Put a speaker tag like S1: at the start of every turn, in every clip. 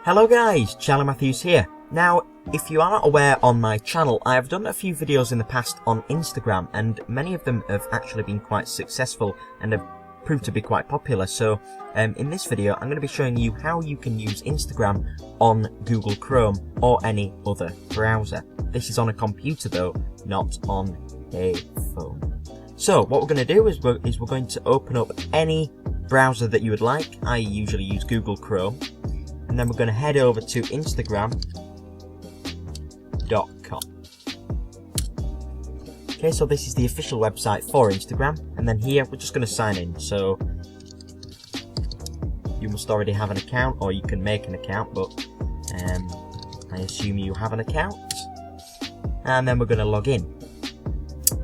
S1: Hello guys, Charlie Matthews here. Now, if you are not aware, on my channel I have done a few videos in the past on Instagram, and many of them have actually been quite successful and have proved to be quite popular. So in this video I'm going to be showing you how you can use Instagram on Google Chrome or any other browser. This is on a computer though, not on a phone. So what we're going to do is we're going to open up any browser that you would like. I usually use Google Chrome. And then we're going to head over to Instagram.com. Okay, so this is the official website for Instagram. And then here, we're just going to sign in. So you must already have an account, or you can make an account, but I assume you have an account. And then we're going to log in.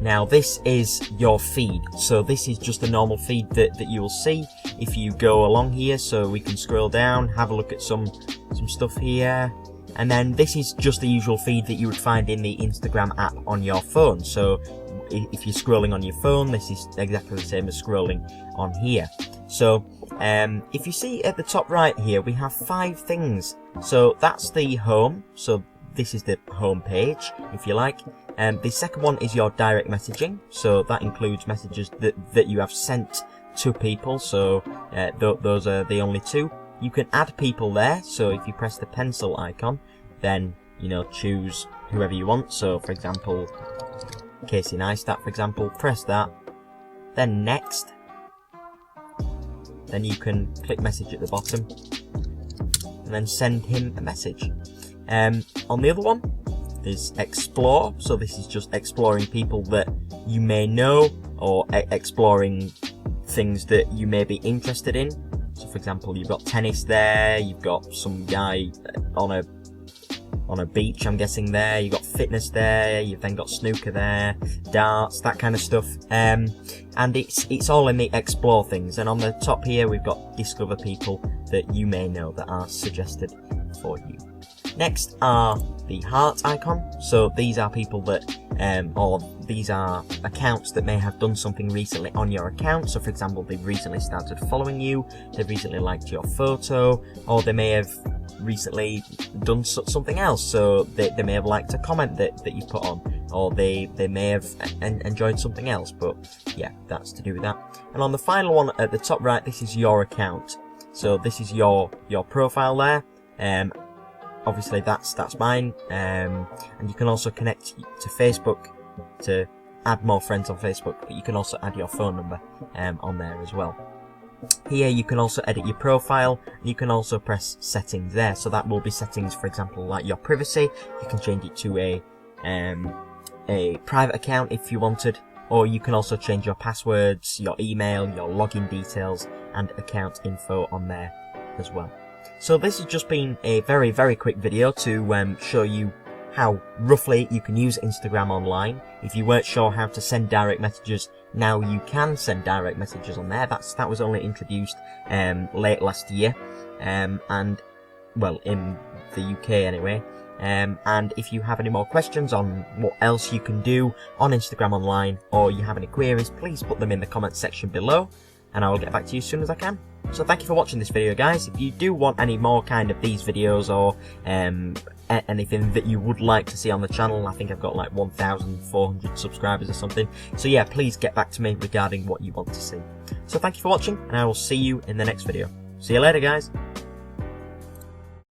S1: Now, this is your feed. So this is just a normal feed that you will see if you go along here. So we can scroll down, have a look at some stuff here, and then this is just the usual feed that you would find in the Instagram app on your phone. So if you're scrolling on your phone, this is exactly the same as scrolling on here. So if you see at the top right here, we have 5 things. So that's the home. So this is the home page, if you like. The second one is your direct messaging. So that includes messages that you have sent to people. So those are the only 2. You can add people there. So if you press the pencil icon, then choose whoever you want. So for example, Casey Neistat, for example, press that, then next. Then you can click message at the bottom and then send him a message. On the other one is explore. So this is just exploring people that you may know, or exploring things that you may be interested in. So for example, you've got tennis there, you've got some guy on a beach, I'm guessing there, you've got fitness there, you've then got snooker there, darts, that kind of stuff. And it's all in the explore things. And on the top here we've got discover people that you may know that are suggested for you. Next are the heart icon. So these are people that, or these are accounts that may have done something recently on your account. So for example, they've recently started following you, they've recently liked your photo, or they may have recently done something else. So they may have liked a comment that you put on, or they may have enjoyed something else. But yeah, that's to do with that. And on the final one at the top right, this is your account. So this is your profile there. Obviously that's mine, and you can also connect to Facebook to add more friends on Facebook, but you can also add your phone number on there as well. Here you can also edit your profile, and you can also press settings there. So that will be settings, for example, like your privacy. You can change it to a private account if you wanted, or you can also change your passwords, your email, your login details, and account info on there as well. So this has just been a very, very quick video to show you how roughly you can use Instagram online. If you weren't sure how to send direct messages, now you can send direct messages on there. That was only introduced late last year, and well, in the UK anyway. And if you have any more questions on what else you can do on Instagram online, or you have any queries, please put them in the comments section below, and I will get back to you as soon as I can. So thank you for watching this video, guys. If you do want any more kind of these videos, or anything that you would like to see on the channel, I think I've got like 1,400 subscribers or something. So yeah, please get back to me regarding what you want to see. So thank you for watching, and I will see you in the next video. See you later, guys.